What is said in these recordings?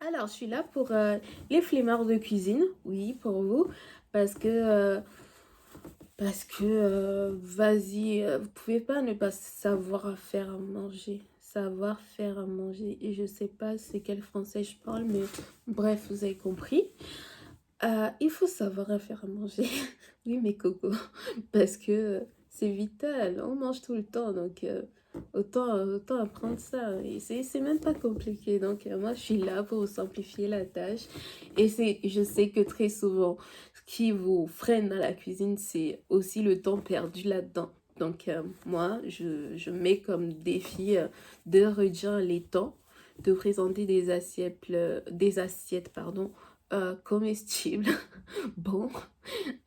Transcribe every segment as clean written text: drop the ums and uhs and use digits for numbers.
Alors, je suis là pour les flemmards de cuisine, oui, pour vous, parce que, vas-y, vous pouvez pas ne pas savoir faire à manger, savoir faire à manger, et je sais pas c'est quel français je parle, mais bref, vous avez compris. Il faut savoir faire à manger, oui, mes cocos, parce que c'est vital, on mange tout le temps, donc autant apprendre ça. Et c'est même pas compliqué, donc moi je suis là pour vous simplifier la tâche. Et je sais que très souvent, ce qui vous freine dans la cuisine, c'est aussi le temps perdu là-dedans. Donc moi, je mets comme défi de réduire les temps, de présenter des assiettes, pardon, comestibles, bon,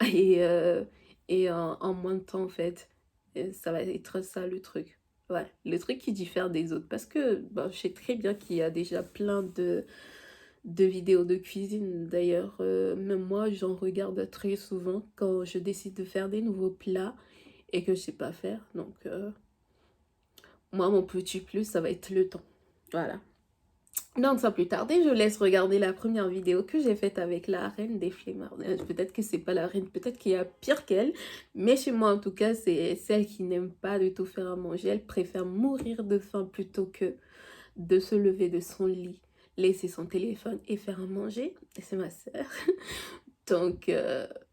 et, euh, et en moins de temps en fait. Et ça va être ça le truc. Ouais, le truc qui diffère des autres. Parce que bah, je sais très bien qu'il y a déjà plein de vidéos de cuisine. D'ailleurs, même moi, j'en regarde très souvent quand je décide de faire des nouveaux plats et que je sais pas faire. Donc, moi, mon petit plus, ça va être le temps. Voilà. Donc, sans plus tarder, je laisse regarder la première vidéo que j'ai faite avec la reine des flemmards. Peut-être que c'est pas la reine, peut-être qu'il y a pire qu'elle, mais chez moi en tout cas, c'est celle qui n'aime pas du tout faire à manger. Elle préfère mourir de faim plutôt que de se lever de son lit, laisser son téléphone et faire à manger. Et c'est ma sœur. Donc,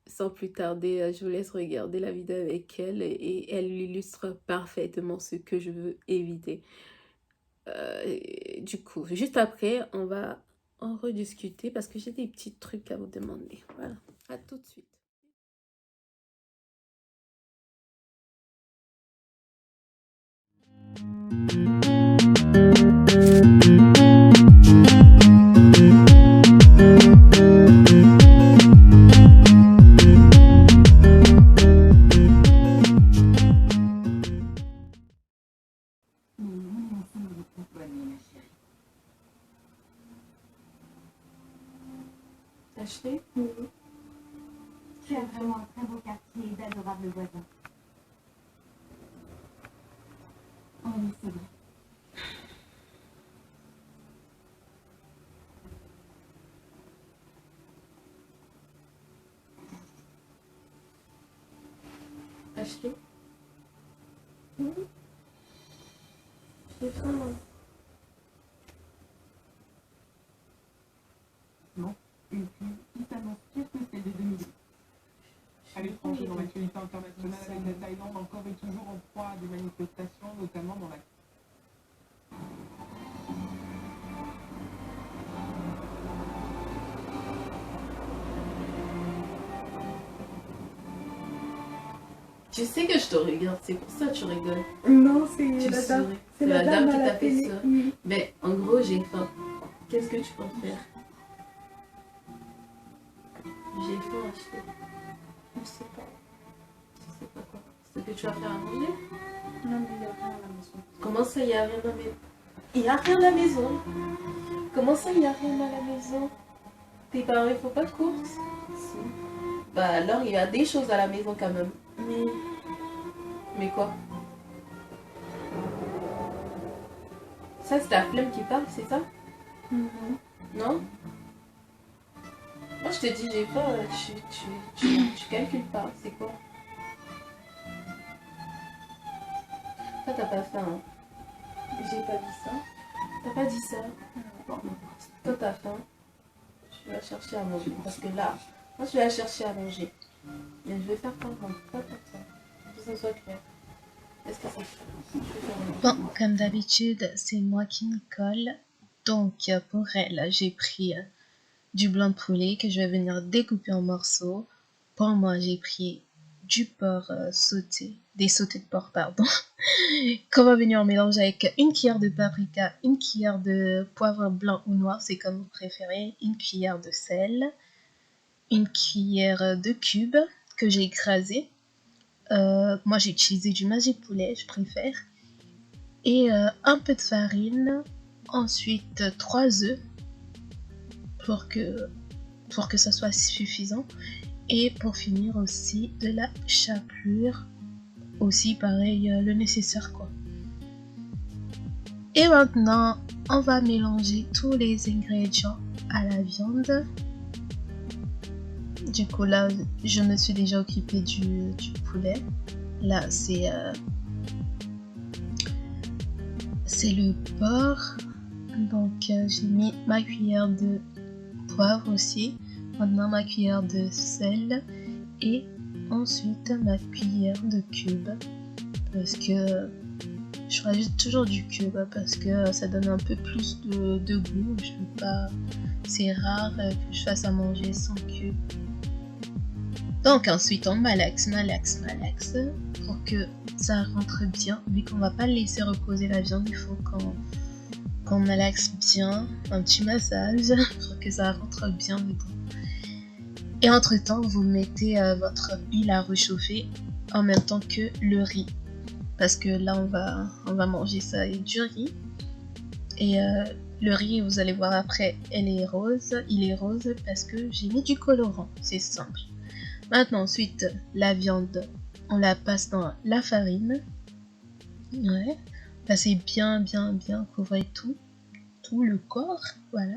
sans plus tarder, je vous laisse regarder la vidéo avec elle et elle illustre parfaitement ce que je veux éviter. Du coup, juste après, on va en rediscuter parce que j'ai des petits trucs à vous demander. Voilà, à tout de suite. Acheter? Tu as vraiment un très beau quartier et d'adorables voisins. Oh oui, c'est vrai. Acheter? Oui. J'ai faim. Non. Et puis, qui t'annonce qu'est-ce que c'est de 2000 à l'étranger, dans l'actualité internationale, avec la Thaïlande encore et toujours en proie à des manifestations, notamment dans la... Tu sais que je te regarde, c'est pour ça que tu rigoles. Non, c'est Tu la souris. dame. C'est la dame à qui la t'a fait télé. ça. Oui. Mais en gros, j'ai faim. Qu'est-ce que tu comptes faire? J'ai faim, acheter. Je sais pas. Tu sais pas quoi. Ce que tu vas faire à manger? Non, mais il n'y a rien à la maison. Comment ça, il n'y a rien à la maison? Il n'y a rien à la maison. Comment ça, il n'y a rien à la maison? Tes parents, ils font pas de courses? Si. Bah alors, il y a des choses à la maison quand même. Mais quoi? Ça, c'est ta flemme qui parle, c'est ça? Mhm. Non? Moi, je te dis, j'ai faim, tu calcules pas, c'est quoi? Toi, t'as pas faim, hein? J'ai pas dit ça. T'as pas dit ça? Bon, toi, t'as faim. Je vais chercher à manger. Parce que là, moi, je vais chercher à manger. Mais je vais faire comme ça, pas comme ça. Que ça soit clair. Est-ce que c'est... Bon, comme d'habitude, c'est moi qui m'y colle. Donc, pour elle, j'ai pris du blanc de poulet que je vais venir découper en morceaux. Pour moi, j'ai pris du porc sauté, des sautés de porc, pardon, qu'on va venir mélanger avec une cuillère de paprika, une cuillère de poivre blanc ou noir, c'est comme vous préférez, une cuillère de sel, une cuillère de cubes que j'ai écrasé. Moi, j'ai utilisé du magi poulet, je préfère. Et un peu de farine, ensuite 3 œufs pour que ça soit suffisant, et pour finir aussi de la chapelure, aussi pareil, le nécessaire quoi. Et maintenant on va mélanger tous les ingrédients à la viande. Du coup là, je me suis déjà occupée du poulet. Là, c'est le porc. Donc j'ai mis ma cuillère de poivre aussi. Maintenant ma cuillère de sel. Et ensuite ma cuillère de cube. Parce que je rajoute toujours du cube. Parce que ça donne un peu plus de goût. Je veux pas... C'est rare que je fasse à manger sans cube. Donc ensuite on malaxe pour que ça rentre bien. Vu qu'on va pas laisser reposer la viande, il faut qu'on malaxe bien, un petit massage pour que ça rentre bien dedans. Et entre temps vous mettez votre huile à réchauffer en même temps que le riz. Parce que là on va manger ça avec du riz. Et le riz, vous allez voir après, il est rose parce que j'ai mis du colorant, c'est simple. Maintenant, ensuite, la viande, on la passe dans la farine. Ouais. Passez bien, couvrez tout le corps, voilà.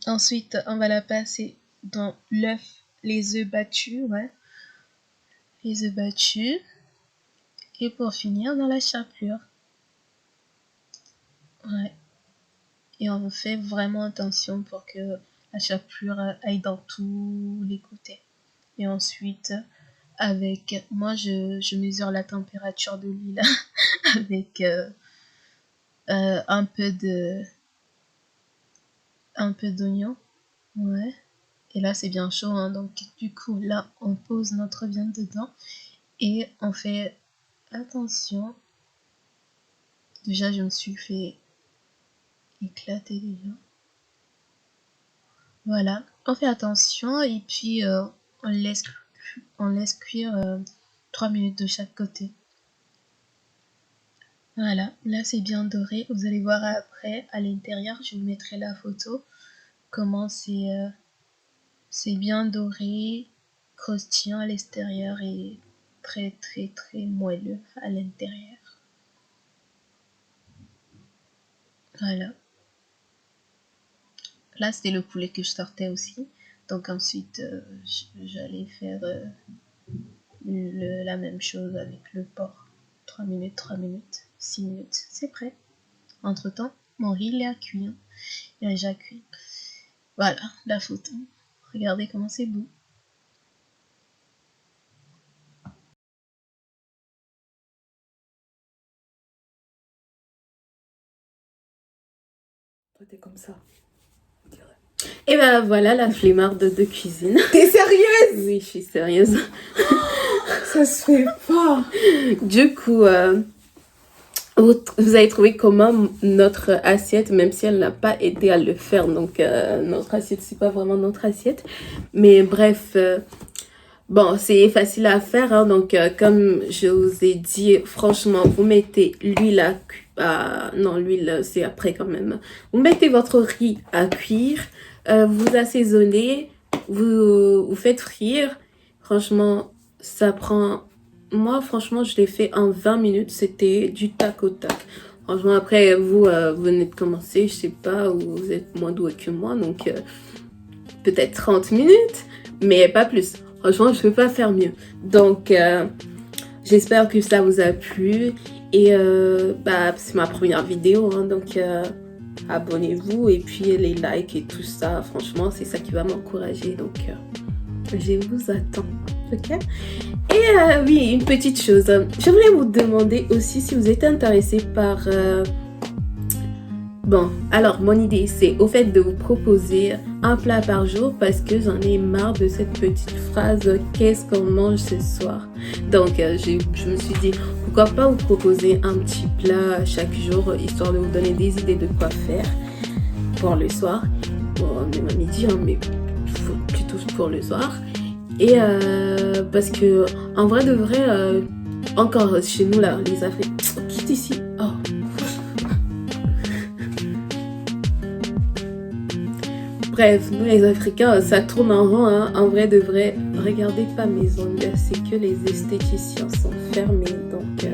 Ensuite, on va la passer dans l'œuf, les œufs battus, ouais. Les œufs battus. Et pour finir, dans la chapelure. Ouais. Et on fait vraiment attention pour que la chapelure aille dans tous les côtés. Et ensuite, moi je mesure la température de l'huile avec un peu d'oignon. Ouais. Et là c'est bien chaud, hein, donc du coup là on pose notre viande dedans et on fait attention. Déjà je me suis fait éclater déjà. Voilà, on fait attention et puis on laisse cuire 3 minutes de chaque côté. Voilà, là c'est bien doré. Vous allez voir après à l'intérieur, je vous mettrai la photo comment c'est bien doré, croustillant à l'extérieur et très moelleux à l'intérieur. Voilà. Là, c'était le poulet que je sortais aussi. Donc ensuite, j'allais faire la même chose avec le porc. 3 minutes, 6 minutes, c'est prêt. Entre temps, mon riz il est à cuire. Il a déjà cuit. Voilà, la photo. Regardez comment c'est beau. Toi, t'es comme ça. Et ben voilà la flemmarde de cuisine. T'es sérieuse? Oui, je suis sérieuse. Ça se fait pas. Du coup, vous avez trouvé comment notre assiette, même si elle n'a pas aidé à le faire. Donc, notre assiette, c'est pas vraiment notre assiette. Mais bref, bon, c'est facile à faire. Hein, donc, comme je vous ai dit, franchement, vous mettez l'huile non, l'huile, c'est après quand même. Vous mettez votre riz à cuire. Vous assaisonnez, vous faites frire. Franchement, ça prend... Moi, franchement, je l'ai fait en 20 minutes. C'était du tac au tac. Franchement, après, vous venez de commencer. Je sais pas, vous êtes moins doué que moi. Donc, peut-être 30 minutes, mais pas plus. Franchement, je peux pas faire mieux. Donc, j'espère que ça vous a plu. Et c'est ma première vidéo. Hein, donc... abonnez-vous et puis les likes et tout ça, franchement c'est ça qui va m'encourager, donc je vous attends, ok. Et oui, une petite chose, je voulais vous demander aussi si vous êtes intéressé par bon, alors mon idée c'est au fait de vous proposer un plat par jour parce que j'en ai marre de cette petite phrase qu'est-ce qu'on mange ce soir. Donc je me suis dit pourquoi pas vous proposer un petit plat chaque jour histoire de vous donner des idées de quoi faire pour le soir. Bon, même à midi, hein, mais plutôt pour le soir. Et parce que en vrai de vrai, encore chez nous là, les Africains, quitte ici. Oh. Bref, nous les Africains, ça tourne en rond, hein. En vrai de vrai, regardez pas mes ongles, c'est que les esthéticiens sont fermés, donc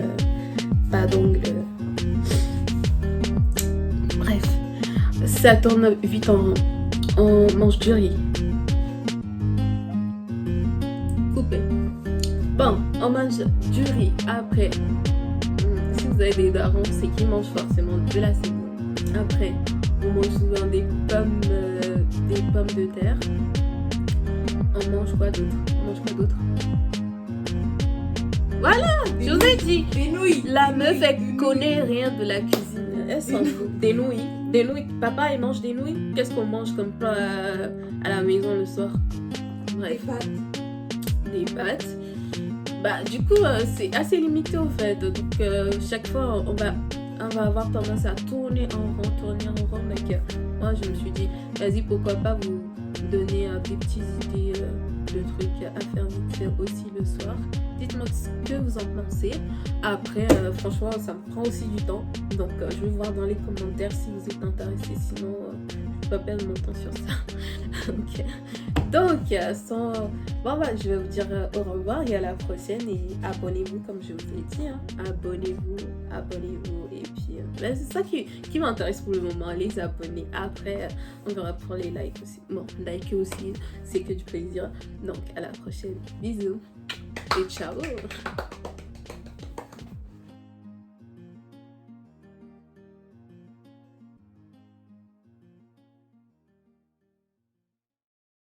pas d'ongles. Bref, ça tourne vite on mange du riz. Coupé. Bon, on mange du riz. Après, si vous avez des darons, c'est qu'ils mangent forcément de la semoule. Après, on mange souvent des pommes de terre. On mange quoi d'autre? Voilà, je vous ai dit. Des nouilles. La meuf, elle connaît rien de la cuisine. Elle s'en fout. Des nouilles. Papa, il mange des nouilles. Qu'est-ce qu'on mange comme plat à la maison le soir? Des Bref, pâtes. des pâtes. Bah, du coup, c'est assez limité en fait. Donc, chaque fois, on va avoir tendance à tourner en rond. Donc, moi, je me suis dit, vas-y, pourquoi pas vous donner des petites idées de trucs à faire vite fait aussi le soir. Dites-moi ce que vous en pensez. Après, franchement, ça me prend aussi du temps. Donc, je vais voir dans les commentaires si vous êtes intéressés. Sinon, je ne vais pas perdre mon temps sur ça. Donc, je vais vous dire au revoir et à la prochaine. Et abonnez-vous, comme je vous l'ai dit. Hein. Abonnez-vous. Et puis, c'est ça qui m'intéresse pour le moment, les abonnés. Après, on verra pour les likes aussi. Bon, liker aussi, c'est que du plaisir. Donc, à la prochaine. Bisous. Et ciao.